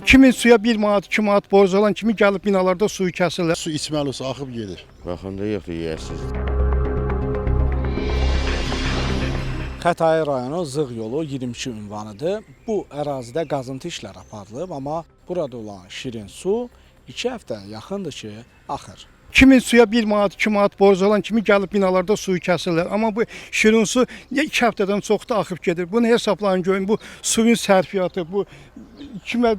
Kimin suya 1 manat, 2 manat borc olan kimi gəlib binalarda suyu kəsirlər. Su içməli olsa axıb gedir. Baxanda yoxdur, yeyəsiz. Xətai rayonu Zığ yolu 22 ünvanıdır. Bu ərazidə qazıntı işləri aparılıb, amma burada olan şirin su 2 həftəyə yaxındır ki, axır. Kimin suya 1 manat, 2 manat borc olan kimi gəlib binalarda suyu kəsirlər. Amma bu şirin su 2 həftədən çox da axıb gedir. Bunu hesablayın görün, bu suyun sərfiyyatı, bu kimə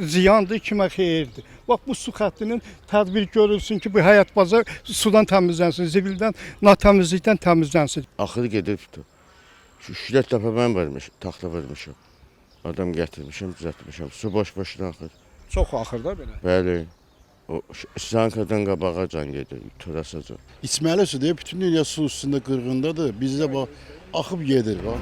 ziyandır, kimə xeyirdir. Bax bu su xəttinin tədbir görülsün ki, bu həyat bazar sudan təmizlənsin, zibildən, natəmizlikdən təmizlənsin. Axır gedir tutur. Şu 3-4 dəfə mən taxta vermişim. Adam gətirmişim, düzəltmişim. Su boş-boşuna axır. Çox axır da belə. Bəli. O Sankadan qabağa can gedir, törəsəcək. İçməli su deyə bütün dünya su üstündə qırğındadır. Bizdə bax axıb gedir bax.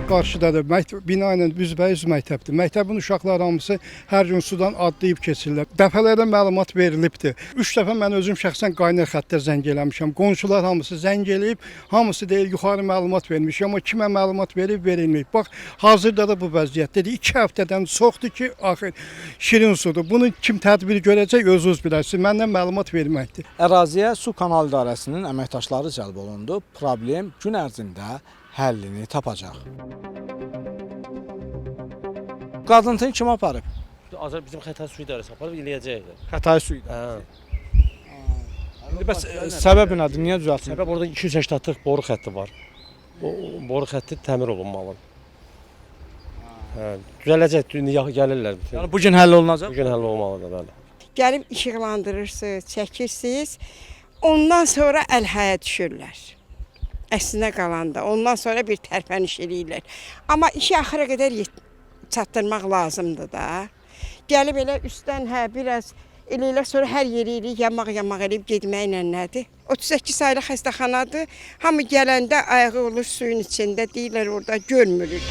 Qarşıdadır, bina ilə üzbəüz məktəbdir. Məktəbin uşaqları hamısı hər gün sudan adlayıb keçirlər. Dəfələrlə məlumat verilibdir. 3 dəfə mən özüm şəxsən qaynar xəttə zəng eləmişəm. Qonşular hamısı zəng eləyib, hamısı deyir yuxarı məlumat vermiş, amma kimə məlumat verib, verilməyib. Bax, hazırda da bu vəziyyətdədir. 2 həftədən çoxdur ki, axır şirin sudur. Bunu kim tədbir görəcək, özünüz bilərsiniz. Məndən məlumat verməkdir. Əraziyə su kanal idarəsinin əməkdaşları cəlb olundu. Problem gün ərzində həllini tapacaq. Qazıntını kim aparıb? Bizim Xətai su idarəsi aparıb eləyəcəklər. Xətai su idarəsi. İndi bəs səbəbi nədir? Niyə düzəltmir? Səbəb orada 280-lıq boru xətti var. O boru xətti təmir olunmalı. Düzələcək, gəlirlər bütün. Yəni bu gün həll olunacaq? Bu gün həll olmalıdır, bəli. Gəlib işıqlandırırsınız, çəkirsiniz, ondan sonra əlhəyə düşürlər. Əslinə qalanda, ondan sonra bir tərpəniş eləyirlər. Amma işi axıra qədər çatdırmaq lazımdır da. Gəlib elə üstdən biraz eləyirlər, sonra hər yeri eləyib, yamaq eləyib getməklə nədir? 38 aylıq xəstəxanadır, hamı gələndə ayağı olur suyun içində, deyirlər orada görmürük.